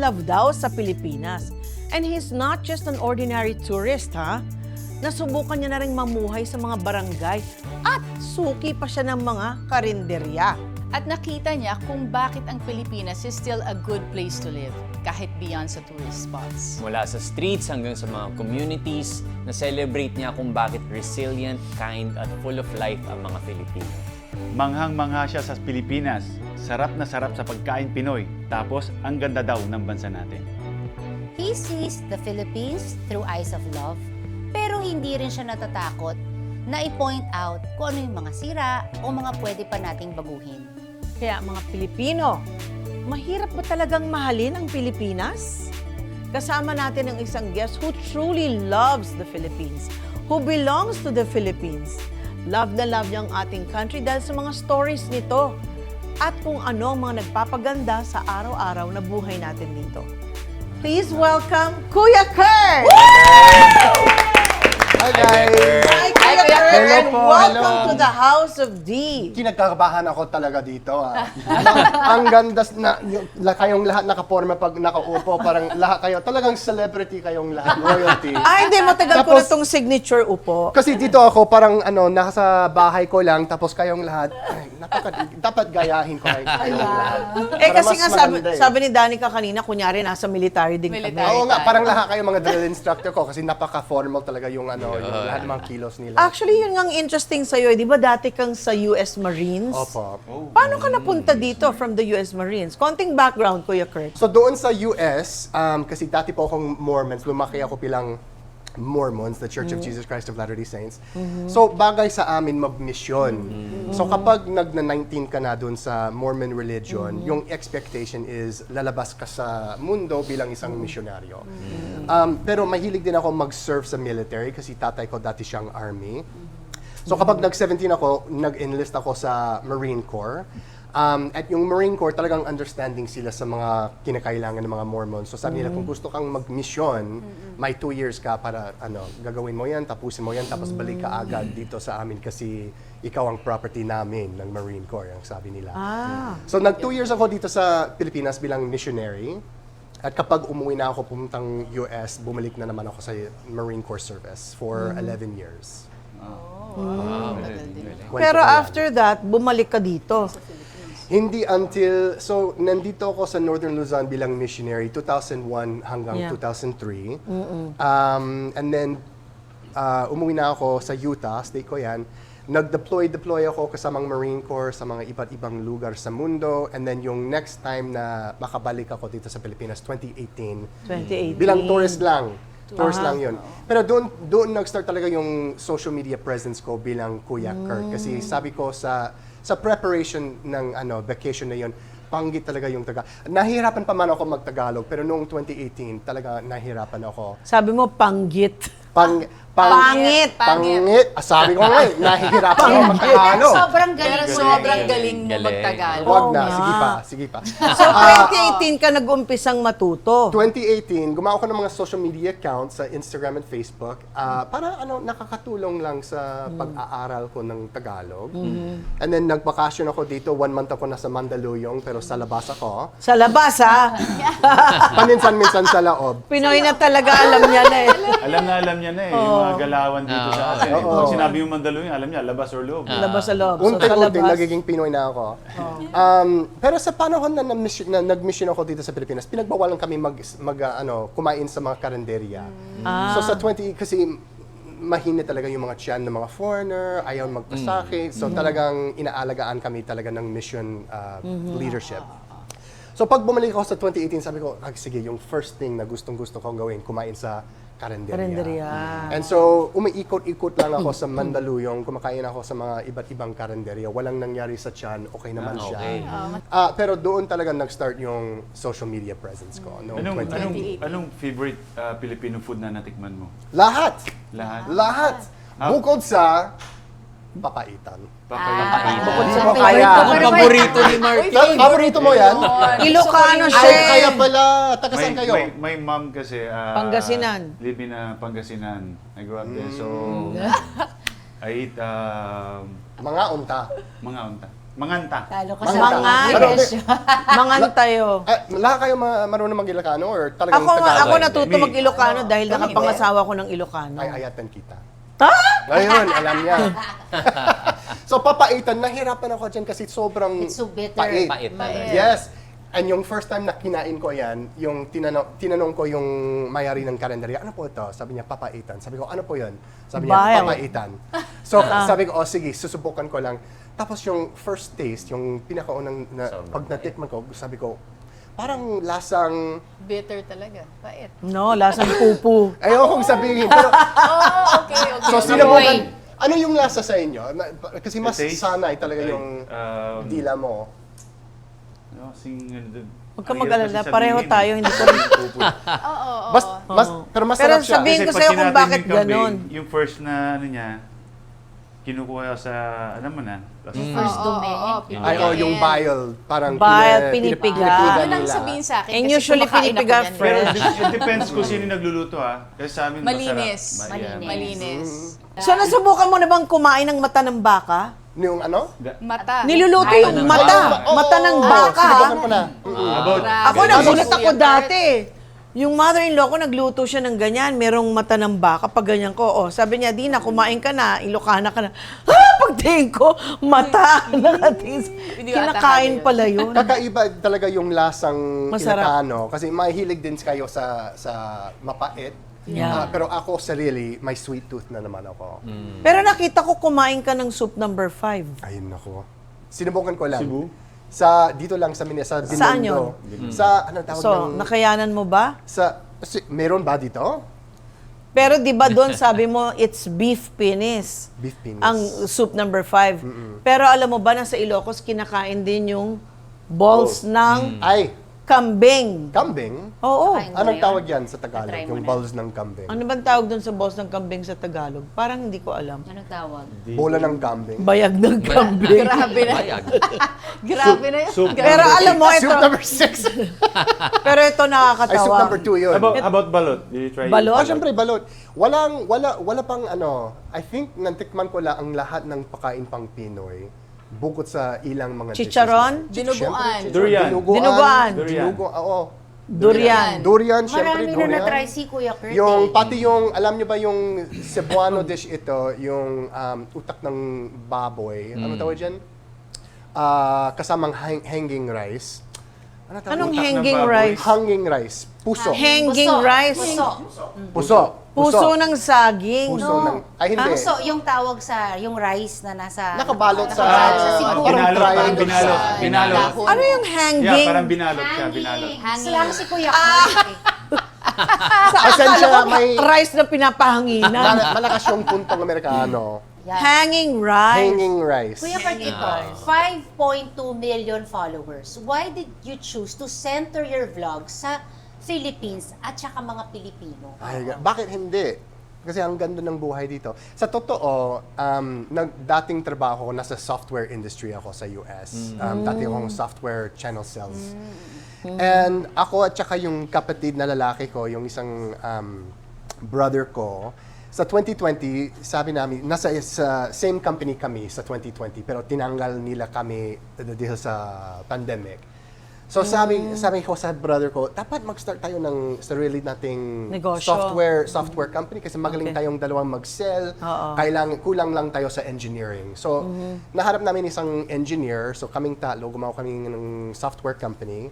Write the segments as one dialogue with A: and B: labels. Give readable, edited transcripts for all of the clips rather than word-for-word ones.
A: love daw sa Pilipinas. And he's not just an ordinary tourist, ha? Nasubukan niya na rin mamuhay sa mga barangay at suki pa siya ng mga karinderya.
B: At nakita niya kung bakit ang Pilipinas is still a good place to live, kahit beyond sa tourist spots.
C: Mula sa streets hanggang sa mga communities, na-celebrate niya kung bakit resilient, kind, at full of life ang mga Filipino.
D: Manghang-mangha siya sa Pilipinas. Sarap na sarap sa pagkain Pinoy. Tapos, ang ganda daw ng bansa natin.
E: He sees the Philippines through eyes of love, pero hindi rin siya natatakot na i-point out kung ano yung mga sira o mga pwede pa nating baguhin.
A: Kaya mga Pilipino, mahirap ba talagang mahalin ang Pilipinas? Kasama natin ang isang guest who truly loves the Philippines, who belongs to the Philippines. Love na love niya ang ating country dahil sa mga stories nito at kung ano ang mga nagpapaganda sa araw-araw na buhay natin dito. Please welcome Kuya Kurt!
F: Hi guys!
A: Hi, Kuya Kurt!
F: Hello
A: And
F: po,
A: welcome
F: hello.
A: to the House of D!
F: Kinagkakabahan ako talaga dito. Ang ganda na kayong lahat nakaporma pag nakaupo, parang lahat kayo, talagang celebrity kayong lahat, royalty.
A: Ay, hindi, matagal ko na
F: Tapos-
A: itong signature upo.
F: Kasi dito ako parang nasa bahay ko lang, tapos kayong lahat, dapat gayahin ko kayo.
A: Eh
F: Para
A: kasi
F: mas
A: nga
F: maganda eh.
A: sabi ni Danica kanina, kunyari nasa military din kami.
B: Military.
F: Oo nga, parang lahat kayo mga drill instructor ko kasi napaka-formal talaga yung yung lahat ng mga kilos nila.
A: Actually, yun nga ang interesting sa'yo. Di ba dati kang sa US Marines?
F: Opo.
A: Paano ka napunta dito from the US Marines? Konting background, Kuya Kurt.
F: So doon sa US, kasi dati po akong Mormons, lumaki ako bilang Mormons, the Church of Jesus Christ of Latter-day Saints. So bagay sa amin magmisyon. So kapag nagna-19 ka na doon sa Mormon religion, yung expectation is lalabas ka sa mundo bilang isang misyonaryo. Pero mahilig din ako mag-serve sa military kasi tatay ko dati siyang army. So kapag nag-17 ako, nag-enlist ako sa Marine Corps. At yung Marine Corps, talagang understanding sila sa mga kinakailangan ng mga Mormons. So sabi nila, kung gusto kang mag-mission, may 2 years ka para gagawin mo yan, tapusin mo yan, tapos balik ka agad dito sa amin kasi ikaw ang property namin ng Marine Corps, ang sabi nila. So nag 2 years ako dito sa Pilipinas bilang missionary. At kapag umuwi na ako pumuntang US, bumalik na naman ako sa Marine Corps service for 11 years.
A: Pero after that, bumalik ka dito.
F: Hindi until, so nandito ako sa Northern Luzon bilang missionary 2001 hanggang
A: Yeah.
F: 2003. And then, umuwi na ako sa Utah, state ko yan. Nag-deploy ako kasamang Marine Corps sa mga iba't ibang lugar sa mundo. And then yung next time na makabalik ako dito sa Pilipinas, 2018.
A: 2018.
F: Bilang tourist lang. Tourist lang yun. Pero doon nag-start talaga yung social media presence ko bilang Kuya Kurt. Kasi sabi ko sa preparation ng vacation na yun, panggit talaga yung Nahihirapan pa man ako mag-Tagalog, pero noong 2018, talaga nahihirapan ako.
A: Sabi mo, panggit. Pangit.
F: Pangit. Sabi ko nga, nahihirapan ako mag-Tagalog.
E: Sobrang galing.
B: Pero sobrang galing mo
C: Galing.
B: mag-Tagalog.
F: Huwag na,
A: nga.
F: sige pa.
A: So, 2018 ka nag-umpisang matuto.
F: 2018, gumawa ko ng mga social media accounts sa Instagram and Facebook para nakakatulong lang sa pag-aaral ko ng Tagalog. And then nagbakasyon ako dito, 1 month ako nasa Mandaluyong pero sa labas ako.
A: Sa labas, ha?
F: Paminsan-minsan sa loob.
A: Pinoy na talaga, alam niya na eh.
D: Alam niya na eh, yung mga galawan dito sa atin.
F: Oo.
D: Pag sinabi yung Mandaluyong, alam niya, labas or loob.
A: Labas sa loob. So, sa
F: Unti-unti,
A: labas.
F: nagiging Pinoy na ako. Pero sa panahon na nag-mission ako dito sa Pilipinas, pinagbawalan kami kumain sa mga karinderya. So sa 20, kasi mahina talaga yung mga tiyan ng mga foreigner, ayaw magpasake. So talagang inaalagaan kami talaga ng mission leadership. So pag bumalik ako sa 2018, sabi ko, sige, yung first thing na gustong-gusto kong gawin, kumain sa karinderya.
A: Karinderya.
F: And so, umiikot-ikot lang ako sa Mandaluyong, kumakain ako sa mga iba't ibang karinderya. Walang nangyari sa tiyan, okay naman siya. Pero doon talaga nag-start yung social media presence ko noong 2018.
D: Anong favorite Filipino food na natikman mo?
F: Lahat!
D: Lahat?
F: Bukod sa papaitan.
A: Bukod sa
E: Favorite
A: papaya.
E: ko,
C: Ang
E: pero
C: paborito ni Martin.
F: Paborito mo yan?
A: Ilocano siya.
F: Ay, kaya pala. Taga saan kayo?
D: My mom kasi,
A: Pangasinan.
D: live in Pangasinan. I grew up there, so I eat
F: Mga unta.
D: mga unta.
F: Manganta.
E: Talo ka
F: Manganta.
E: sa
F: Pero,
A: Mangan tayo.
F: lahat kayo marunong mag-Ilocano or talagang
A: Ako
F: Tagalog?
A: natuto
D: Me.
A: mag-Ilocano dahil nakapangasawa ko ng Ilocano.
F: Ay, ayatan kita.
A: Ha?
F: Ngayon, alam niya. So, papaitan, nahirapan ako dyan kasi sobrang
E: It's so bitter.
F: pait.
C: Pait talaga.
F: Yes. And yung first time na kinain ko yan, yung tinanong ko yung may-ari ng kalendarya, ano po ito? Sabi niya, papaitan. Sabi ko, ano po yun? Sabi niya,
A: Bayaw.
F: papaitan. So, sabi ko, oh sige, susubukan ko lang. Tapos yung first taste, yung pinakaunang, pag natikman ko, sabi ko, parang lasang,
B: Bitter talaga. Pait.
A: No, lasang pupu.
F: ayoko kong sabihin, pero
B: Oh, okay.
F: so sinubukan, ano yung lasa sa inyo? Kasi mas
D: The taste?
F: sanay talaga yung dila mo.
D: No,
A: Huwag ka mag-alala, pareho tayo, hindi ko rin.
F: Pero
A: Pero
F: masarap siya.
A: sabihin ko sa'yo kung bakit ganon.
D: Yung first na ano niya, kinukuha sa, alam mo na,
E: First domain.
F: Ay, yung bile. Parang
A: Bile, pinipiga.
F: pinipiga
B: Yun ang
F: nila.
B: sabihin sa akin.
A: And
B: kasi
A: usually
B: kumakain ako
A: pinipiga
B: yan.
D: Pero
A: fresh.
D: it depends kung sino yung nagluluto Kasi sa amin
B: Malinis.
D: masarap.
E: Malinis.
B: Malinis.
A: So, nasubukan mo na bang kumain ng mata ng baka?
F: Yung ano?
B: Mata.
A: Niluluto yung mata. Mata ng baka.
F: Sinubukan ko na.
D: About,
A: Ako, nagulat ako dati. Yung mother-in-law ko, nagluto siya ng ganyan. Merong mata ng baka. Pag ganyan ko, sabi niya, Dina, kumain ka na. Ilocana ka na. Pagtingin ko, mata. Nakatingin.
B: Hindi ko
A: Kinakain
B: atahado
A: pala yun.
F: Kakaiba talaga yung lasang
A: Masarap.
F: Ilocano. Kasi mahilig din kayo sa mapait.
A: Yeah.
F: Pero ako sarili, may sweet tooth na naman ako.
A: Pero nakita ko kumain ka ng soup number 5.
F: Ayun ako. Sinubukan ko lang.
D: Cebu?
F: Dito lang sa Minnesota, sa
A: Saan
F: Binondo.
A: yun?
F: Sa, ano tawag
A: So,
F: ng...
A: nakayanan mo ba?
F: Meron ba dito?
A: Pero di ba doon sabi mo, it's beef penis.
F: Beef penis.
A: Ang soup number 5. Pero alam mo ba na sa Ilocos, kinakain din yung balls ng
F: Ay,
A: kambing.
F: kambing?
A: Oo.
E: Kain mo
F: Anong
E: na yun?
F: tawag yan sa Tagalog?
E: Na-try mo
F: Yung
E: na.
F: balls ng kambing.
A: Ano bang tawag doon sa balls ng kambing sa Tagalog? Parang hindi ko alam.
E: Anong tawag?
F: Bola ng kambing.
A: Bayag ng kambing.
B: Grabe na.
C: Bayag.
B: Grabe na yun.
D: soup
A: Pero alam mo, ito,
F: Soup number 6.
A: pero ito
F: Ay,
A: nakakatawa.
F: soup number 2 yun.
D: about balot. Did you try it?
A: Balot?
F: Syempre, balot. Wala pang ano, I think nantikman ko lang ang lahat ng pakain pang Pinoy bukod sa ilang mga
A: Chicharon?
F: dishes.
B: Dinuguan.
F: Siyempre,
D: Durian.
A: Dinuguan.
F: Dinuguan, oo.
A: Durian.
F: Durian, syempre,
E: Marami
F: durian.
E: na na-try si Kuya Kurt.
F: Pati yung, alam nyo ba yung Cebuano dish ito, yung utak ng baboy, ano tawag dyan? Kasamang hanging rice. Ano tawag?
A: Anong
D: Utak ng
A: hanging
D: baboy.
A: rice?
F: Hanging rice. Puso.
A: Hanging
E: Puso.
A: rice?
E: Puso.
A: Puso ng saging.
F: Puso ng, ay hindi.
E: Puso, yung tawag sa, yung rice na nasa...
F: Nakabalot sa,
E: Nakabalot sa siguro.
F: parang
D: Binalot, parang
F: triangle
D: binalot.
F: sa-
D: Binalot.
A: Ano yung
D: Yeah,
A: hanging?
D: parang binalot siya, binalot.
E: Sila si Kuya Kurt.
F: Pasensya,
A: Akala ko
F: may
A: rice na pinapahanginan.
F: malakas yung puntong Amerikano.
E: Yan.
A: Hanging rice.
F: Hanging rice.
E: Kuya Kurt, ito, 5.2 million followers. Why did you choose to center your vlog sa Philippines at saka mga Pilipino?
F: Ay, bakit hindi? Kasi ang ganda ng buhay dito. Sa totoo, dating trabaho ko, nasa software industry ako sa US. Dati akong software channel sales. And ako at saka yung kapatid na lalaki ko, yung isang brother ko, sa 2020, sabi namin, nasa sa same company kami sa 2020, pero tinanggal nila kami dahil sa pandemic. So sabi ko sa brother ko, dapat mag-start tayo ng sarili nating
A: Negosyo.
F: software company kasi magaling
A: Okay.
F: tayong dalawang mag-sell.
A: Oo.
F: Kulang lang tayo sa engineering. So naharap namin isang engineer, so kaming talo, gumawa kami ng software company.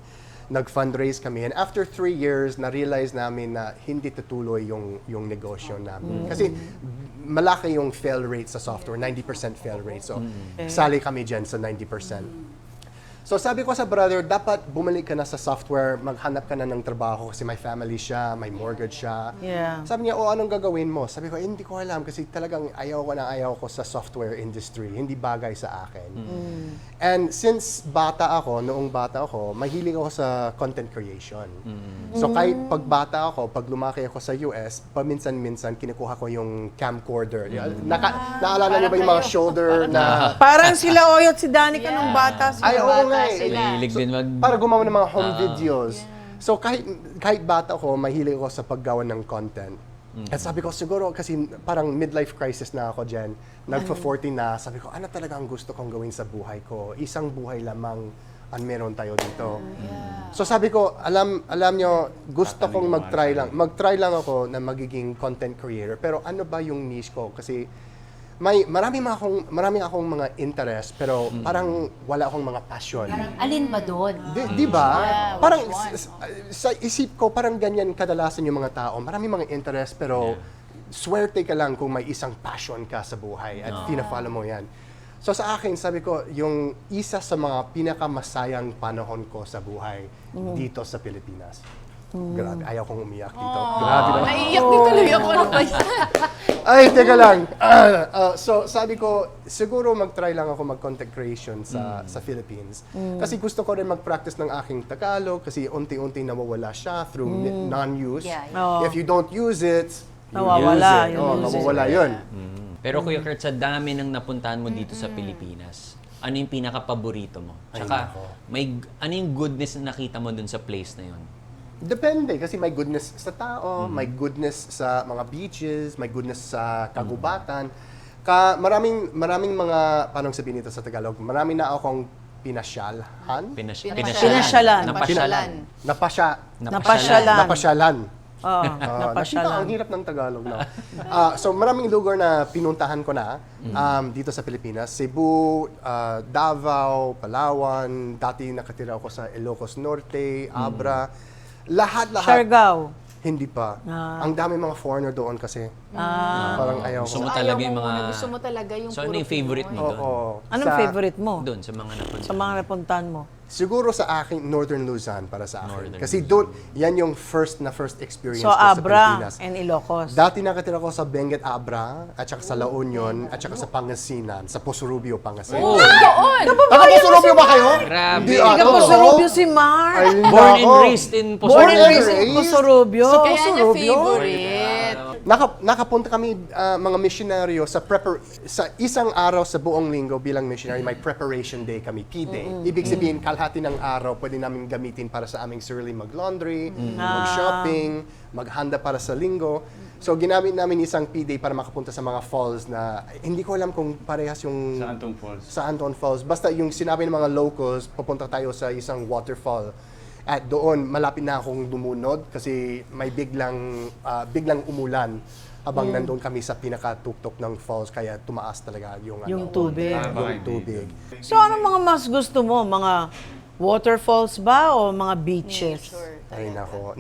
F: Nag-fundraise kami, and after 3 years, na-realize namin na hindi tutuloy yung negosyo namin. Kasi malaki yung fail rate sa software, 90% fail rate. So, sali kami dyan sa 90%. So sabi ko sa brother, dapat bumalik ka na sa software, maghanap ka na ng trabaho kasi may family siya, may mortgage siya.
A: Yeah.
F: Sabi niya, anong gagawin mo? Sabi ko, hindi ko alam kasi talagang ayaw ko sa software industry. Hindi bagay sa akin. And since noong bata ako, mahilig ako sa content creation. So kahit pag bata ako, pag lumaki ako sa US, paminsan-minsan kinukuha ko yung camcorder. Naalala niyo ba yung mga shoulder na...
A: Parang sila Oyo at si Danica nung bata sila.
F: Ay, oo nga eh.
C: Mahilig din
F: Para gumawa ng mga home videos. So kahit bata ako, mahilig ako sa paggawa ng content. At sabi ko, siguro, kasi parang midlife crisis na ako dyan. Nagpa-40 na, sabi ko, ano talaga ang gusto kong gawin sa buhay ko? Isang buhay lamang ang meron tayo dito. So sabi ko, alam nyo, gusto kong mag-try lang ako na magiging content creator. Pero ano ba yung niche ko? Kasi marami akong mga interest, pero parang wala akong mga passion.
E: Alin ba doon?
F: Di ba?
B: Yeah,
F: Parang
B: which one?
F: sa isip ko, parang ganyan kadalasan yung mga tao. Marami mga interest, pero swerte ka lang kung may isang passion ka sa buhay at pina-follow mo yan. So sa akin, sabi ko, yung isa sa mga pinakamasayang panahon ko sa buhay dito sa Pilipinas. Grabe, ayaw kong umiyak dito. Grabe naman.
B: Naiiyak din tuloy ako. Ano ba yan?
F: Ay, teka lang. So, sabi ko, siguro mag-try lang ako mag-content creation sa Philippines. Kasi gusto ko rin mag-practice ng aking Tagalog kasi unti-unti nawawala siya through non-use.
E: Yeah.
A: Oo.
F: If you don't use it, you
A: Nawawala
F: use it.
A: yung use it.
F: Mawawala yun.
C: Pero Kuya Kurt, sa dami ng napuntahan mo dito sa Pilipinas, ano yung pinaka-paborito mo? Tsaka, ano yung goodness na nakita mo dun sa place na yun?
F: Depende, kasi may goodness sa tao, may goodness sa mga beaches, may goodness sa kagubatan. Maraming mga, paano sabihin ito sa Tagalog, marami na akong pinasyalhan.
A: Pinasyalan.
C: Napasyalan.
F: Napasyalan.
A: Oo,
F: Nakita,
A: napasyalan.
F: ang hirap ng Tagalog na. So maraming lugar na pinuntahan ko na dito sa Pilipinas. Cebu, Davao, Palawan, dati nakatira ako sa Ilocos Norte, Abra. Lahat-lahat.
A: Siargao.
F: Hindi pa. Ang dami mga foreigner doon kasi. Parang ayaw
C: Gusto
F: ko.
C: mo talaga yung mga...
B: Gusto mo talaga yung
C: So, ano yung favorite mo doon?
F: Oo.
A: Anong favorite mo?
C: Doon, sa mga napuntahan.
A: Sa mga napuntahan mo?
F: Siguro sa akin, Northern Luzon para sa akin.
C: Northern
F: Kasi doon, yan yung first experience
A: So,
F: ko sa
A: Abra
F: Pilipinas.
A: and Ilocos.
F: Dati nakatira ko sa Benguet, Abra, at saka sa La Union, at saka sa Pangasinan, sa Posurubio, Pangasinan.
B: Oh, doon!
F: Taga Posurubio ba kayo?
C: Grabe.
F: Hindi,
A: Hindi ka
F: oo.
A: po sa Rubio si Mar.
F: Ay,
C: Born and
F: nako.
C: raised in
A: Born
F: Born
A: and
F: and
A: raised in
F: raised?
A: Posorobio.
B: Kaya niya
F: Posurubio?
B: favorite.
F: Nakapunta kami mga misyonaryo sa isang araw sa buong linggo bilang missionary, may preparation day kami, P-Day. Ibig sabihin, kalahati ng araw pwede namin gamitin para sa aming sarili mag-laundry, mag-shopping, maghanda para sa linggo. So ginamit namin isang P-Day para makapunta sa mga falls na hindi ko alam kung parehas yung
D: Sa Antong Falls.
F: sa Anton Falls. Basta yung sinabi ng mga locals, pupunta tayo sa isang waterfall. At doon, malapit na akong dumunod kasi may biglang umulan habang nandun kami sa pinakatuktok ng falls. Kaya tumaas talaga yung
A: Tubig.
F: yung tubig.
A: So, anong mga mas gusto mo? Mga waterfalls ba o mga beaches?
F: Ay nako.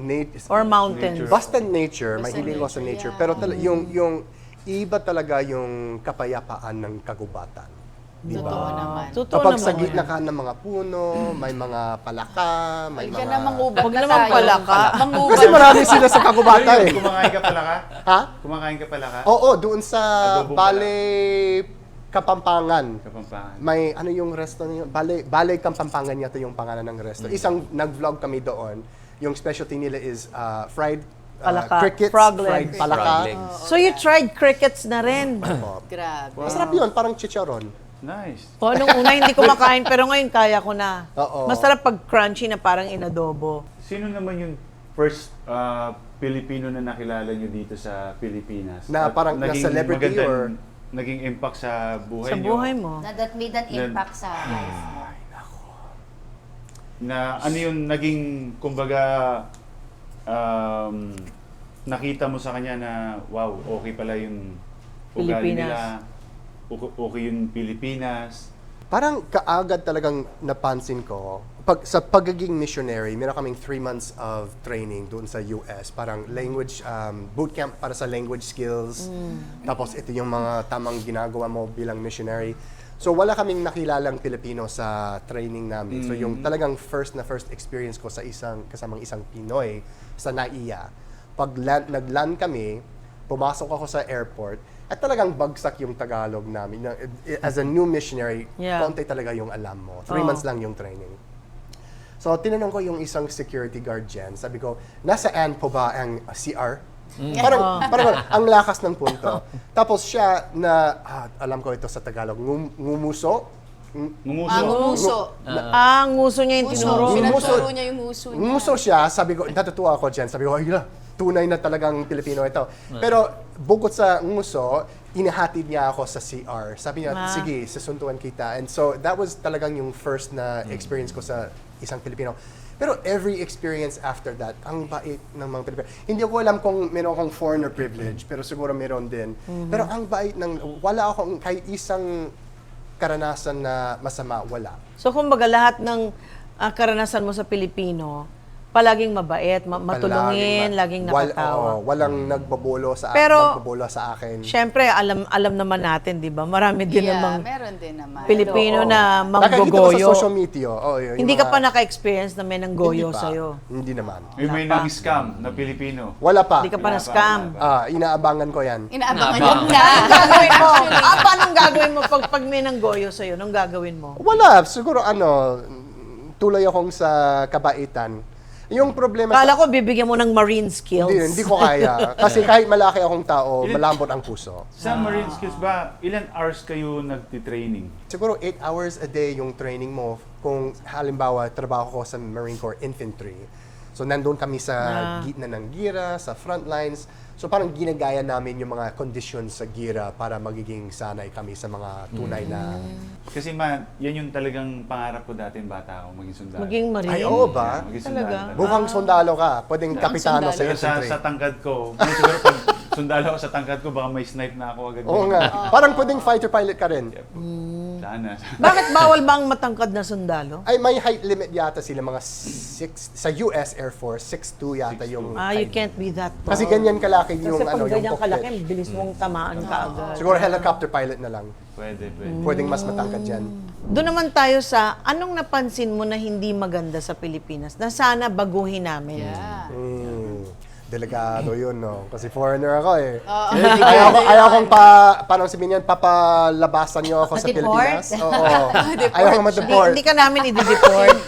A: Or mountains?
F: Basta nature, mahilig ko sa nature. Pero yung iba talaga yung kapayapaan ng kagubatan. Diba?
B: Totoo naman.
A: Totoo
F: Kapag
A: naman
F: sa
A: yan.
F: gitna ka ng mga puno, may mga palaka, may
B: Huwag ka
F: mga...
B: na mangubat
A: Huwag
B: na
A: naman
B: tayo.
A: pala ka.
B: Mangubat.
F: Kasi marami sila sa kagubatan eh.
D: Kumakain ka pala ka?
F: Ha?
D: Kumakain ka pala ka?
F: Oo, doon sa
D: Adobo
F: Balay Kapampangan.
D: Kapampangan.
F: May ano yung resto niyo? Balay Kapampangan yata yung pangalan ng resto. Isang nag-vlog kami doon. Yung specialty nila is fried
A: Palaka.
F: crickets,
A: Frog
F: fried
A: legs.
F: palaka.
C: Frog legs.
A: So, you tried crickets na rin.
B: Grabe.
F: Masarap yun, parang chicharon.
D: Nice.
A: O, nung una hindi ko makain, pero ngayon kaya ko na.
F: Oo.
A: Masarap pag crunchy na parang inadobo.
D: Sino naman yung first Pilipino na nakilala nyo dito sa Pilipinas?
F: Na
D: At
F: parang na
D: naging
F: celebrity
D: magandang-
F: or-
D: Naging impact sa buhay
A: Sa
D: nyo?
A: buhay mo.
E: Na that made an impact sa life mo.
D: Na ano yung naging, kumbaga, nakita mo sa kanya na, wow, okay pala yung ugali
A: Pilipinas.
D: nila, okay yung Pilipinas.
F: Parang kaagad talagang napansin ko, sa pagiging missionary, meron kaming 3 months of training doon sa US. Parang language, bootcamp para sa language skills. Tapos ito yung mga tamang ginagawa mo bilang missionary. So wala kaming nakilalang Pilipino sa training namin. So yung talagang first experience ko sa kasamang isang Pinoy sa NAIA. Pag nag-land kami, pumasok ako sa airport, at talagang bagsak yung Tagalog namin. As a new missionary,
A: Yeah.
F: konti talaga yung alam mo. 3 months lang yung training. So, tinanong ko yung isang security guard dyan. Sabi ko, nasaan po ba ang CR? Parang ang lakas ng punto. Tapos siya alam ko ito sa Tagalog, ngumuso?
D: Ngumuso.
B: Ang nguso.
A: Ang nguso niya yung
B: Nguso.
A: tinuro.
B: Pinaturo niya yung nguso niya.
F: Ngumuso siya, sabi ko, natutuwa ako dyan. Sabi ko, ay, tunay na talagang Pilipino ito. Pero bukod sa nguso, inihatid niya ako sa CR. Sabi niya, sige, sasunduan kita. And so that was talagang yung first na experience ko sa isang Pilipino. Pero every experience after that, ang bait ng mga Pilipino. Hindi ko alam kung meron akong foreigner privilege, pero siguro meron din. Pero ang bait wala akong kahit isang karanasan na masama, wala.
A: So kumbaga lahat ng karanasan mo sa Pilipino, palaging mabait, matulungin, laging nakatawa.
F: Walang nagbabolo sa
A: Pero,
F: akin.
A: Siyempre, alam naman natin, di ba? Marami din namang
B: meron din naman.
A: Pilipino na
F: Nakakita ko sa
A: manggogoyo.
F: social media. Yung
A: Hindi ka
F: mga-
A: pa naka-experience na may nanggoyo
F: Hindi pa.
A: sa'yo.
F: Hindi naman.
D: May nang-scam na Pilipino.
F: Wala pa.
A: Hindi ka pa na-scam.
F: Inaabangan ko yan.
B: Inaabangan
C: Inaabangan.
B: yun na.
A: Anong gagawin mo? Paano gagawin mo pag may nanggoyo sa'yo? Anong gagawin mo?
F: Wala. Siguro tuloy akong sa kabaitan. Yung problema
A: Kala ko bibigyan mo ng marine skills.
F: Hindi ko kaya. Kasi kahit malaki akong tao, malambot ang puso.
D: Sa Marine Skills ba, ilan hours kayo nagtitraining?
F: Siguro 8 hours a day yung training mo kung halimbawa trabaho ko sa Marine Corps Infantry. So nandun kami sa gitna ng gira, sa front lines. So parang ginagaya namin yung mga conditions sa gira para magiging sanay kami sa mga tunay na...
D: Kasi yan yung talagang pangarap ko dati ng bata ako, maging sundalo.
A: Maging marine.
F: Ay, oo ba?
D: Maging
A: Talaga?
D: sundalo.
F: Mukhang sundalo ka. Pwedeng kapitano sa
B: sundalo.
D: Pero
F: infantry.
D: sa tangkad ko, siguro pag sundalo ako sa tangkad ko, baka may snipe na ako agad.
F: Oo nga. Parang pwedeng fighter pilot ka rin.
D: Sana.
A: Bakit bawal ba ang matangkad na sundalo?
F: Ay, may height limit yata sila, mga 6, sa US Air Force, 6'2 yata yung
A: You
F: height.
A: can't be that tall.
F: Kasi ganyan kalaki yung
A: Kasi pag
F: yung
A: ganyan kalaki,
F: cockpit.
A: bilis mong tamaan ka agad.
F: Siguro helicopter pilot na lang.
D: Pwede.
F: Pwedeng mas matangkad yan.
A: Doon naman tayo sa, anong napansin mo na hindi maganda sa Pilipinas na sana baguhin namin?
F: Delikado yun, no? Kasi foreigner ako eh. Ayaw kong paano sabihin yan, papalabasan niyo ako sa
E: Ma-deport?
F: Pilipinas. Oo. Ayaw kong ma-deport.
A: Hindi ka namin i-deport.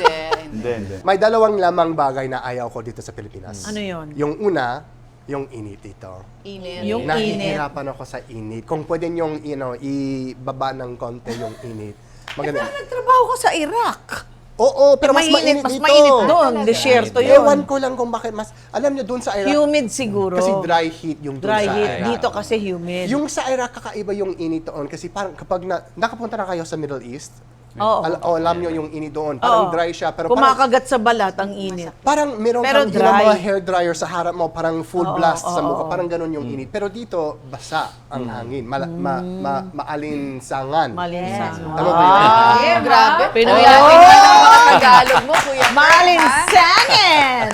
D: Hindi.
F: May dalawang lamang bagay na ayaw ko dito sa Pilipinas.
A: Ano yun?
F: Yung una, yung init dito.
B: Init.
A: Yung init.
F: Nahihirapan ako sa init. Kung pwede yung, ibaba ng konti yung init. Maganda.
A: Nagtrabaho ko sa Iraq.
F: Oo, pero mas mainit
A: mas
F: dito.
A: mainit doon. Desierto yun.
F: Ewan ko lang kung bakit mas, alam niyo doon sa Iraq,
A: Humid siguro.
F: kasi dry heat yung doon
A: Dry
F: sa
A: heat.
F: Iraq.
A: Dito kasi humid.
F: Yung sa Iraq, kakaiba yung init doon. Kasi parang kapag nakapunta na kayo sa Middle East,
A: Oo.
F: alam nyo yung init doon. Parang
A: Oo.
F: dry siya. Pero parang,
A: Kumakagat sa balat ang init.
F: parang meron
A: Pero
F: kang ilang
A: dry.
F: mga hair dryer sa harap mo, parang full
A: Oo,
F: blast sa
A: oo,
F: mukha.
A: oo.
F: Parang ganun yung init. Pero dito, basa ang hangin. Maalinsangan.
A: Malinsangan.
F: Tama ba yun?
B: Grabe.
A: Pinoy
B: Kuya,
A: natin
B: tingnan ang mga Tagalog mo, Kuya.
A: Malinsangan!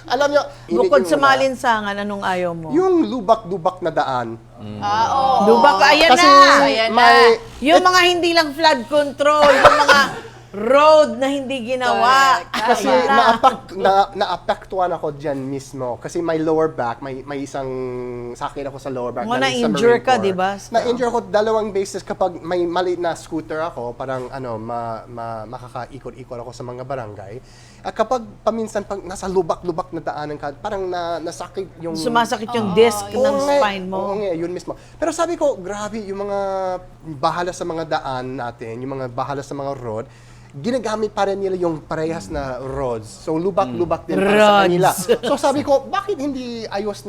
F: Alam nyo, init
A: Bukod
F: yung
A: sa
F: una.
A: malinsangan, anong ayaw mo?
F: Yung lubak-lubak na daan.
B: Oo.
A: Lubak, ayan
F: Kasi
A: na!
B: Ayan na.
F: may...
A: Yung mga hindi lang flood control, yung mga road na hindi ginawa.
F: Kasi
A: Ayan na.
F: naapektuhan ako dyan mismo. Kasi may lower back, may isang sakit ako sa lower back.
A: Mga
F: galing sa
A: na-injure
F: Marine
A: ka,
F: Corps.
A: di ba?
F: Na-injure ako dalawang beses kapag may maliit na scooter ako, parang makakaikot-ikot ako sa mga barangay. At kapag paminsan, pag nasa lubak-lubak na daanan ka, parang nasakit yung...
A: Sumasakit yung disc ng
F: Oo nga,
A: spine
F: oo
A: mo.
F: nga, yun mismo. Pero sabi ko, grabe, yung mga bahala sa mga daan natin, yung mga bahala sa mga road, ginagamit pa rin nila yung parehas na roads. So, lubak-lubak din para sa
A: Roads.
F: kanila. So, sabi ko, bakit hindi inaayos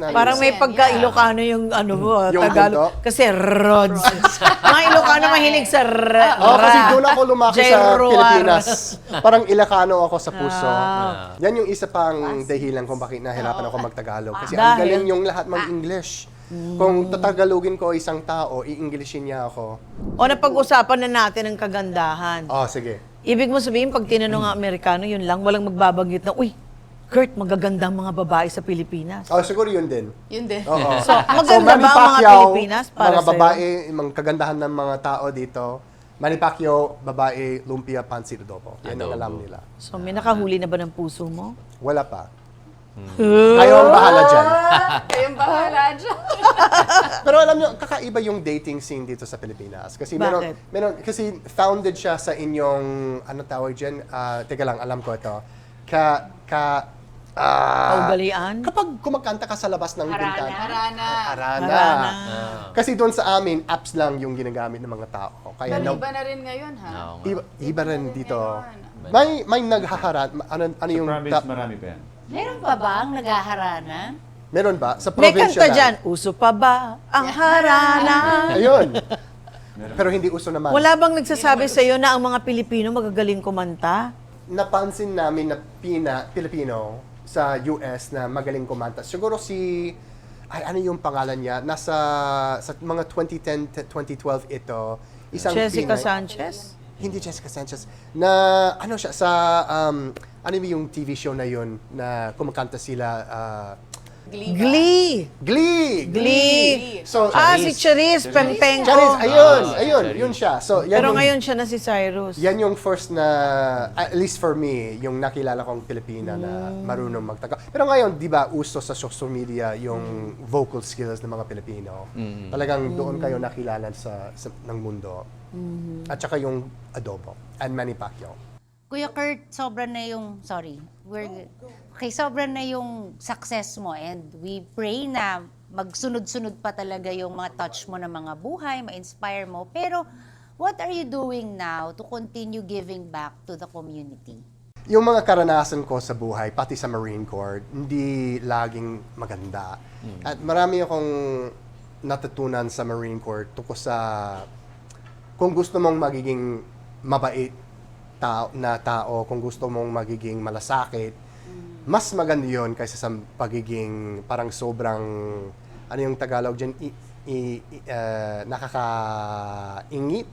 F: na
A: Parang may
B: Yan,
A: pagka-Ilocano yung ano mo,
F: Yung
A: Tagalog.
F: mundo?
A: Kasi roads. Mga Ilocano mahilig sa
F: Oo, kasi doon ako lumaki sa
A: Jairuar.
F: Pilipinas. Parang Ilocano ako sa puso.
A: Ah.
F: Yan yung isa pang dahilan kung bakit nahirapan ako magtagalog. Kasi
A: Dahil?
F: ang galing yung lahat mag-English. Kung tatagalogin ko isang tao, i-Englishin niya ako.
A: O napag-usapan na natin ang kagandahan.
F: Oh, sige.
A: Ibig mo sabihin, pag tinanong ang Amerikano, yun lang, walang magbabanggit na, uy, Kurt, magaganda ang mga babae sa Pilipinas.
F: Oh, siguro yun din.
B: Yun din.
F: Oo.
A: So, maganda ba ang mga Pilipinas para
F: mga
A: sa'yo?
F: babae, mga kagandahan ng mga tao dito. Manny Pacquiao, babae, lumpia, pancit, adobo. Yan ang
C: Adobo.
F: alam nila.
A: So, may nakahuli na ba ng puso mo?
F: Wala pa. Kayo ang bahala dyan.
B: Kayong bahala dyan.
F: Pero alam nyo, kakaiba yung dating scene dito sa Pilipinas. Kasi
A: Bakit?
F: kasi founded siya sa inyong, ano tawag dyan? Teka lang, alam ko ito.
A: Kaugalian?
F: Kapag kumakanta ka sa labas ng bintana.
B: Harana.
F: Harana.
A: Harana.
F: Kasi doon sa amin, apps lang yung ginagamit ng mga tao. Kaya
B: Iba na rin ngayon, ha?
C: Oo nga.
F: iba rin dito. May naghaharan. Ano
D: Sa
F: yung
D: province, marami pa yan.
E: Meron pa ba ang naghaharana?
F: Meron ba? Sa
A: May
F: probinsya
A: kanta
F: lang.
A: dyan, uso pa ba ang harana?
F: Ayun. Pero hindi uso naman.
A: Wala bang nagsasabi sa iyo na ang mga Pilipino magagaling kumanta?
F: Napansin namin na Pilipino sa US na magaling kumanta. Siguro ano yung pangalan niya? Sa mga 2010 to 2012 ito. Isang
A: Jessica
F: Pinay-
A: Sanchez?
F: Hindi Jessica Sanchez. Na ano siya sa ano yung TV show na yun na kumakanta sila
A: Glee!
F: Glee. So
A: Si Charis Pempenko.
F: Charis, ayun, yun siya. So yan
A: Pero
F: yung,
A: ngayon siya na si Cyrus.
F: yan yung first na, at least for me, yung nakilala kong Pilipina na marunong magtagalog. Pero ngayon, di ba, uso sa social media yung vocal skills ng mga Pilipino. Talagang doon kayo nakilala ng mundo. At saka yung adobo and Manny Pacquiao.
E: Kuya Kurt, sobra na yung, sobra na yung success mo and we pray na magsunod-sunod pa talaga yung mga touch mo ng mga buhay, ma-inspire mo. Pero what are you doing now to continue giving back to the community?
F: Yung mga karanasan ko sa buhay, pati sa Marine Corps, hindi laging maganda. At marami akong natutunan sa Marine Corps tungkol sa kung gusto mong magiging mabait tao, kung gusto mong magiging malasakit, mas maganda yun kaysa sa pagiging parang sobrang, ano yung Tagalog dyan, nakaka-ingit?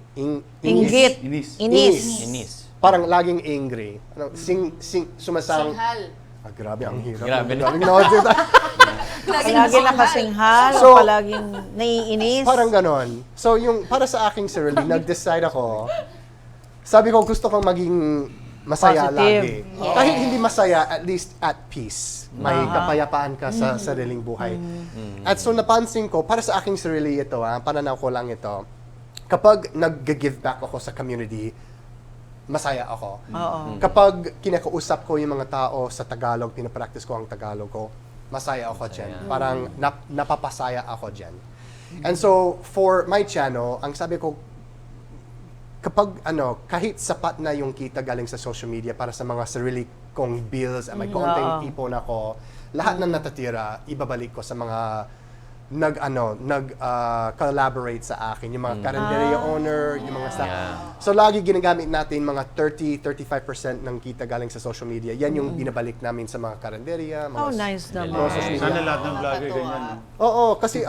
A: Inggit.
D: Inis.
C: Inis.
F: Parang laging angry. Ano, sumasang...
B: Singhal.
F: Grabe, ang hirap.
C: Grabe na.
F: Grabing notes.
A: Palagi nakasinghal,
F: So,
A: palaging naiinis.
F: Parang ganon. So, yung para sa aking sarili, nag-decide ako, sabi ko gusto kong maging masaya
A: Positive.
F: lagi. Kahit hindi masaya, at least at peace. May kapayapaan ka sa sariling buhay. At so napansin ko, para sa aking sarili ito, pananaw ko lang ito, kapag nag-give back ako sa community, masaya ako. Kapag kinakausap ko yung mga tao sa Tagalog, pinapractice ko ang Tagalog ko, masaya ako dyan. Parang napapasaya ako dyan. And so, for my channel, ang sabi ko, kapag kahit sapat na yung kita galing sa social media para sa mga sarili kong bills, may konting ipon ako, lahat na natatira, ibabalik ko sa mga collaborate sa akin, yung mga karinderya owner, yung mga staff. So lagi ginagamit natin mga 30-35% ng kita galing sa social media. Yan yung binabalik namin sa mga karinderya, mga
A: nice naman.
F: mga social media.
D: Sana lahat ng vlogger ganyan. no?
F: Oo, kasi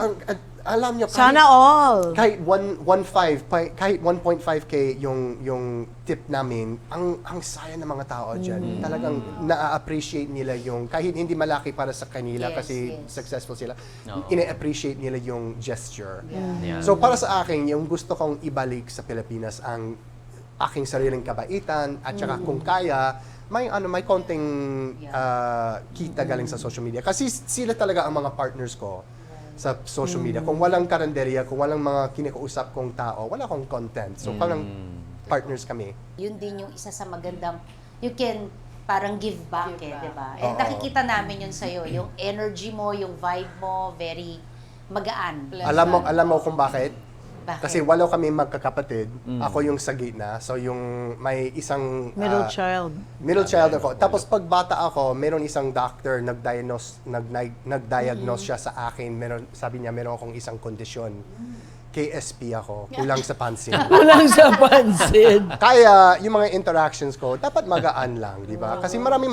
F: alam nyo,
A: Sana all.
F: kahit 1.5k yung tip namin, ang saya ng mga tao dyan. Talagang na-appreciate nila yung, kahit hindi malaki para sa kanila
E: Yes,
F: kasi
E: yes.
F: successful sila,
C: Oo.
F: ina-appreciate nila yung gesture.
C: Yeah.
F: So para sa akin, yung gusto kong ibalik sa Pilipinas ang aking sariling kabaitan at saka kung kaya, may konting kita galing sa social media. Kasi sila talaga ang mga partners ko sa social media. Kung walang karinderya, kung walang mga kinakausap kong tao, wala akong content. So parang partners kami.
E: Yun din yung isa sa magandang, you can parang give back di ba? And
F: Oo.
E: nakikita namin yun sa'yo, yung energy mo, yung vibe mo, very magaan.
F: Alam mo kung bakit?
E: Bakit?
F: Kasi walo kami magkakapatid. Ako yung sa gitna. So yung may isang
A: Middle child.
F: middle child ako. Tapos pag bata ako, meron isang doctor nag-diagnose siya sa akin. Sabi niya meron akong isang kondisyon. KSP ako, kulang sa pansin.
A: Kulang sa pansin.
F: Kaya yung mga interactions ko dapat magaan lang, di ba? Kasi maraming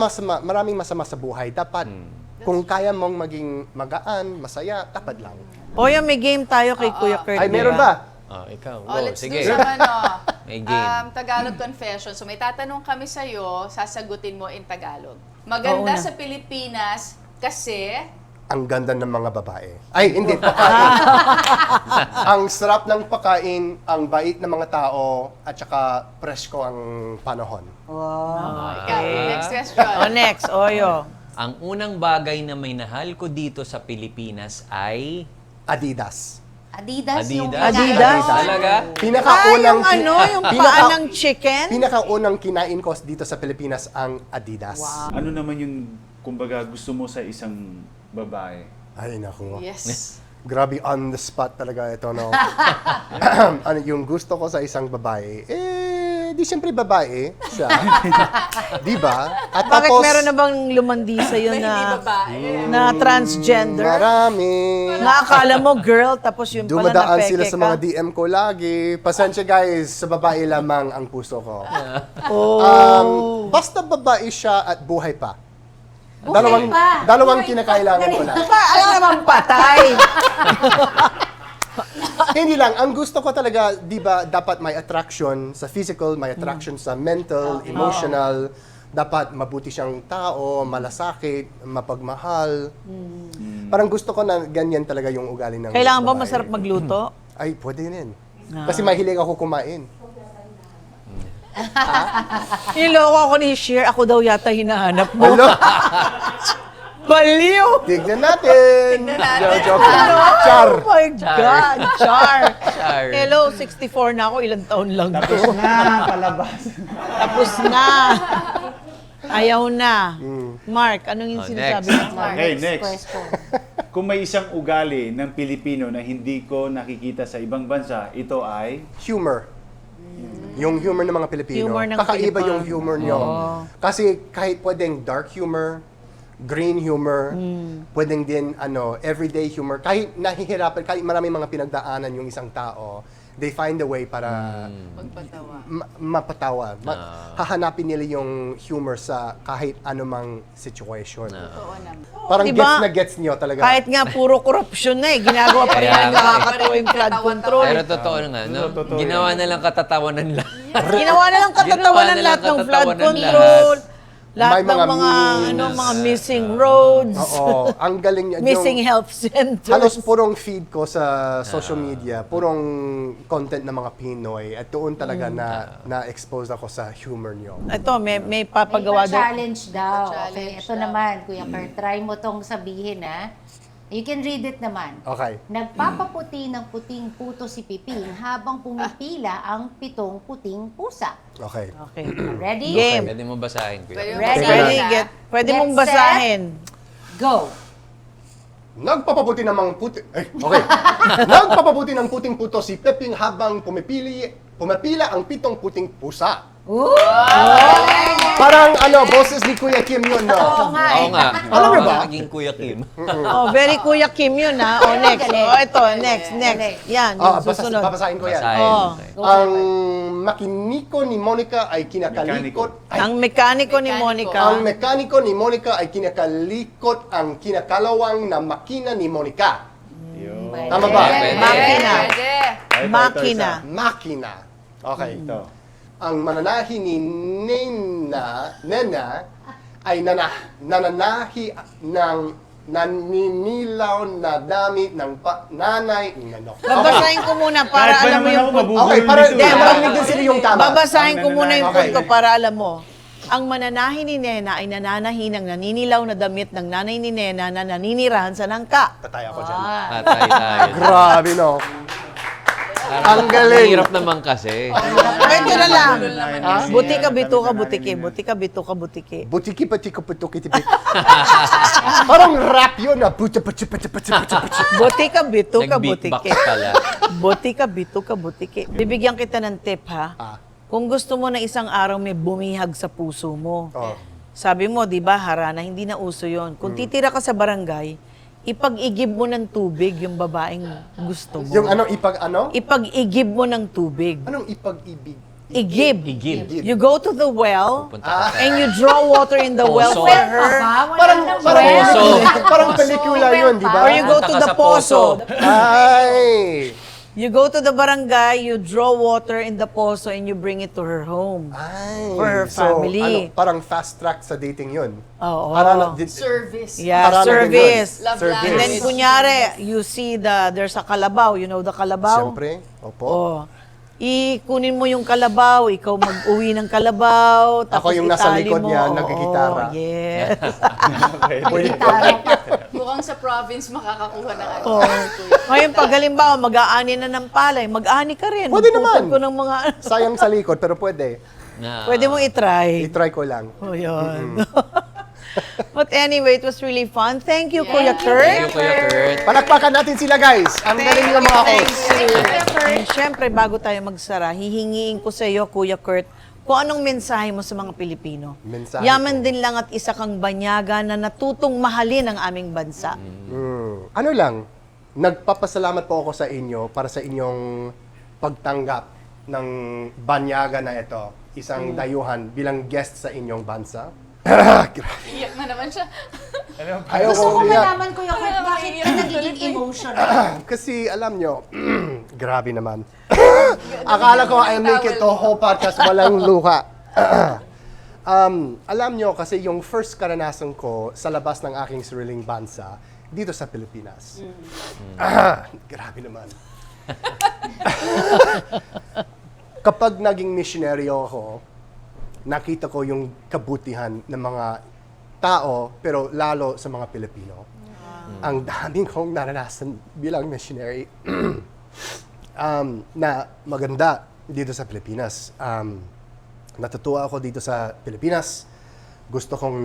F: masama sa buhay. Dapat kung kaya mong maging magaan, masaya, dapat lang.
A: Oya, may game tayo kay Kuya Kurt.
F: Ay,
A: di
F: meron
A: ba?
F: ba?
C: Ikaw.
B: Oh,
C: Go.
B: let's
C: Sige.
B: do some
C: May game.
B: Tagalog confession. So may tatanong kami sa'yo, sasagutin mo in Tagalog. Maganda
A: Oo na.
B: sa Pilipinas kasi
F: Ang ganda ng mga babae. Ay, hindi, pakain. Ang sarap ng pakain, ang bait ng mga tao, at saka presko ang panahon.
B: ikaw, next question.
A: Next, Oyo.
C: Ang unang bagay na may nahal ko dito sa Pilipinas ay...
F: Adidas.
E: Adidas, yung
A: Adidas?
C: Talaga?
F: Pinakaunang
A: yung paa ng chicken?
F: Pinakaunang kinain ko dito sa Pilipinas ang Adidas.
D: Ano naman yung, kumbaga, gusto mo sa isang babae?
F: Ay, naku.
B: Yes.
F: Grabe on the spot talaga ito, no? Ano yung gusto ko sa isang babae? di siyempre babae siya. Di ba? At
A: Bakit
F: tapos,
A: meron na bang lumandi sa'yo na transgender?
F: marami.
A: Nakakala mo girl, tapos yung pala
F: Dumadaan
A: na
F: sila
A: peke
F: sa
A: ka.
F: mga DM ko lagi. Pasensya guys, sa babae lamang ang puso ko.
A: Oh.
F: Basta babae siya at buhay pa.
E: Buhay pa.
F: Dalawang
E: Buhay pa.
F: kinakailangan ko lang.
A: Alam naman patay.
F: Hindi lang, ang gusto ko talaga, di ba, dapat may attraction sa physical, may attraction sa mental, emotional. Dapat mabuti siyang tao, malasakit, mapagmahal. Parang gusto ko na ganyan talaga yung ugali ng
A: Kailangan ba
F: babae.
A: masarap magluto?
F: Ay, pwede rin. Kasi mahilig ako kumain.
A: Niloko ako ni Cher, ako daw yata hinahanap mo.
F: Hello?
A: Baliw!
F: Tignan natin! Joke lang. Char!
A: Oh my God, Char!
C: Char.
A: Hello, 64 na ako, ilang taon lang to.
D: Tapos na, palabas.
A: Tapos na. Ayaw na. Mark, anong yung
C: Oh,
A: sinasabi
C: next.
A: mo?
D: Okay, next.
E: Question.
D: Kung may isang ugali ng Pilipino na hindi ko nakikita sa ibang bansa, ito ay
F: Humor. Yung humor ng mga Pilipino.
A: Humor ng
F: Kakaiba
A: Pilipino.
F: yung humor nyo. Kasi kahit pwedeng dark humor, green humor, pwedeng din everyday humor. Kahit nahihirapan, kahit maraming mga pinagdaanan yung isang tao, they find a way para mapatawa. Hahanapin nila yung humor sa kahit anumang situation. Parang
A: Diba?
F: gets nyo talaga.
A: Kahit nga puro korupsyon na ginagawa pa rin
C: Kaya
A: ang
C: nga eh.
A: nakakatawa yung flood control.
C: Pero totoo nga, no?
D: Totoo
C: Ginawa na lang katatawanan lang.
A: Ginawa na lang katatawanan
C: Ginawa na lang
A: lahat ng flood
C: katatawanan
A: control. Lahat
F: May
A: ng
F: mga
A: mga
F: memes.
A: mga missing roads,
F: Oo, ang galing niya.
A: missing
F: Yung-
A: health centers.
F: Halos purong feed ko sa social media, purong content ng mga Pinoy at doon talaga na-expose ako sa humor nyo.
A: Ito, may papagawa daw.
E: Challenge daw. Okay, ito naman, Kuya Kurt, try mo tong sabihin, ha? You can read it naman.
F: Okay.
E: Nagpapaputi ng puting puto si Piping habang pumipila ang 7 puting pusa.
F: Okay.
A: Okay.
E: Ready?
A: Game.
C: Pwede mo basahin, kuya.
E: Ready?
A: Pwede
E: Get
A: mong
E: set.
A: basahin.
E: Go!
F: Nagpapabuti ng mga okay. Nagpapabuti ng puting puto si Peping habang pumipila ang 7 puting pusa. Parang boses ni Kuya Kim yun, no?
E: Oo nga.
C: Oo nga.
F: Alam niyo ba?
C: Naging Kuya Kim.
A: Oh, very Kuya Kim yun, ha? Oh, next.
E: Galing.
A: Oh, ito, next. Yan, yung susunod.
F: Babasahin ko yan.
C: Basahin.
A: Oh.
C: Okay.
F: Ang makiniko ni Monica ay kinakalikot.
A: Ang mekaniko ni Monica.
F: Ang mekaniko ni Monica ay kinakalikot ang kinakalawang na makina ni Monica.
D: Yun.
F: Tama ba?
C: Pwede.
A: Makina.
D: Ito,
A: Makina.
D: isa.
F: Makina. Okay.
D: Ito.
F: Ang mananahi ni Nena ay nananahi ng naninilaw na damit ng nanay.
A: Babasahin ko muna para
D: Kahit ba
A: alam mo
D: naman
A: yung
D: ako
A: punto.
F: Okay, para
D: Hindi,
F: marinig din sila yung tama.
A: Babasahin ko muna yung
F: Okay.
A: punto para alam mo. Ang mananahi ni Nena ay nananahi ng naninilaw na damit ng nanay ni Nena na naninirahan sa nangka.
F: Tatay ako dyan.
C: Patay tayo.
F: Grabe, no? Ang galing.
C: Hirap naman kasi.
A: Ito na lang. Buti ka, bito ka, butiki. Buti ka, bito ka, butiki.
F: Butiki patiko putukitipik. Parang rap yun na. Buti
A: Buti ka, bito ka,
C: Nag-beatbox
A: butiki.
C: pala.
A: Buti ka, bito ka, butiki. Bibigyan kita ng tip, ha? Kung gusto mo na isang araw may bumihag sa puso mo.
F: Oh.
A: Sabi mo, di ba, Harana, hindi na uso yon. Kung titira ka sa barangay, ipag-igib mo ng tubig yung babaeng gusto mo.
F: Yung ano?
A: Ipag-igib mo ng tubig.
F: Anong ipag-ibig?
A: Igib.
C: Igib.
A: You go to the well,
C: Punta ka sa...
A: and you draw water in the well
C: Poso.
A: for her.
F: Parang pelikula yun, di ba?
A: Or you go
C: Punta
A: to
C: ka
A: the
C: sa poso.
A: poso.
F: Ay!
A: You go to the barangay, you draw water in the poso, and you bring it to her home.
F: Ay!
A: For her family.
F: Parang fast track sa dating yun.
A: Oo.
B: Service.
A: Yeah,
F: Parang
A: service.
B: Love
F: Service.
A: And then, kunyari, you see there's a kalabaw. You know the kalabaw?
F: Siyempre. Opo.
A: Oh. Ikunin mo yung kalabaw, ikaw mag-uwi ng kalabaw, tapos
F: Ako yung nasa
A: itali
F: likod
A: mo.
F: niya, nagigitara.
A: Oh, yes.
F: Pwede.
B: Mukhang sa province makakakuha ng ano.
A: Oh. Ngayon, pag halimbawa, mag-aani na ng palay, mag-aani ka rin.
F: Pwede
A: Magpupod
F: naman.
A: ko ng mga...
F: Sayang sa likod, pero pwede.
A: Pwede mo i-try.
F: I-try ko lang.
A: Oh, yun. But anyway, it was really fun. Thank you, Kuya Kurt.
C: Thank you, Kuya Kurt.
F: Palakpakan natin sila, guys. Ang galing ng mga hosts.
A: And syempre, bago tayo magsara, hihingiin ko sa iyo, Kuya Kurt, kung anong mensahe mo sa mga Pilipino.
F: Mensahe
A: Yaman
F: ko.
A: din lang at isa kang banyaga na natutong mahalin ang aming bansa.
F: Ano lang, nagpapasalamat po ako sa inyo para sa inyong pagtanggap ng banyaga na ito. Isang dayuhan bilang guest sa inyong bansa.
B: Iyak na naman siya.
F: Ayaw
E: Gusto ko
F: umiyak.
E: malaman, Kuya Kurt, bakit ka nagiging emotional?
F: Kasi alam nyo, grabe naman. Akala ko I make it to whole podcast walang luha. Alam nyo, kasi yung first karanasan ko sa labas ng aking sariling bansa, dito sa Pilipinas. Grabe naman. Kapag naging misyonaryo ako, nakita ko yung kabutihan ng mga tao, pero lalo sa mga Pilipino. Ang daming kong naranasan bilang missionary na maganda dito sa Pilipinas. Natutuwa ako dito sa Pilipinas. Gusto kong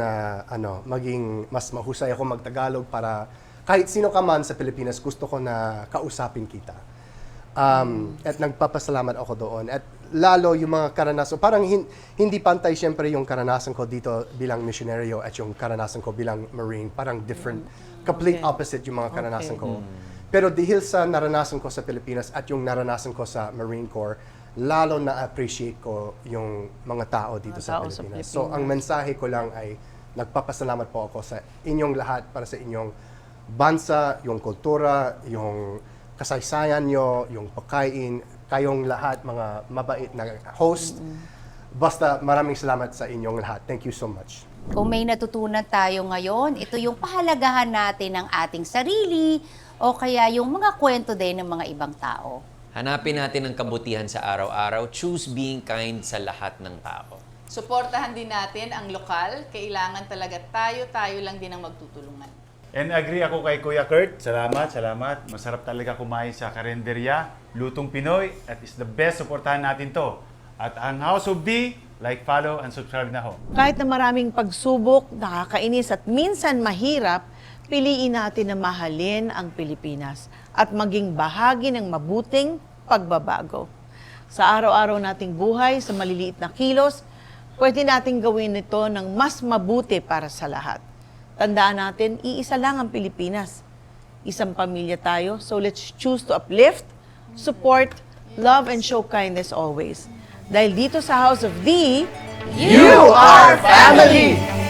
F: maging mas mahusay ako magtagalog para kahit sino ka man sa Pilipinas, gusto ko na kausapin kita. At nagpapasalamat ako doon. At lalo yung mga karanasan, parang hindi pantay siyempre yung karanasan ko dito bilang missionaryo at yung karanasan ko bilang Marine. Parang different, complete opposite yung mga karanasan ko. Pero dahil sa naranasan ko sa Pilipinas at yung naranasan ko sa Marine Corps, lalo na-appreciate ko yung mga tao dito sa
A: tao sa
F: Pilipinas. So, ang mensahe ko lang ay nagpapasalamat po ako sa inyong lahat para sa inyong bansa, yung kultura, yung kasaysayan nyo, yung pagkain, kayong lahat, mga mabait na host. Basta maraming salamat sa inyong lahat. Thank you so much.
E: Kung may natutunan tayo ngayon, ito yung pahalagahan natin ng ating sarili o kaya yung mga kwento din ng mga ibang tao.
C: Hanapin natin ang kabutihan sa araw-araw. Choose being kind sa lahat ng tao.
B: Suportahan din natin ang lokal. Kailangan talaga tayo lang din ang magtutulungan.
D: And agree ako kay Kuya Kurt. Salamat, salamat. Masarap talaga kumain sa karinderya. Lutong Pinoy. At is the best. Suportahan natin to. At ang House of D, like, follow, and subscribe na ho.
A: Kahit na maraming pagsubok, nakakainis at minsan mahirap, piliin natin na mahalin ang Pilipinas at maging bahagi ng mabuting pagbabago. Sa araw-araw nating buhay, sa maliliit na kilos, pwede nating gawin ito ng mas mabuti para sa lahat. Tandaan natin, iisa lang ang Pilipinas. Isang pamilya tayo, so let's choose to uplift, support, love, and show kindness always. Dahil dito sa House of D,
F: You are family!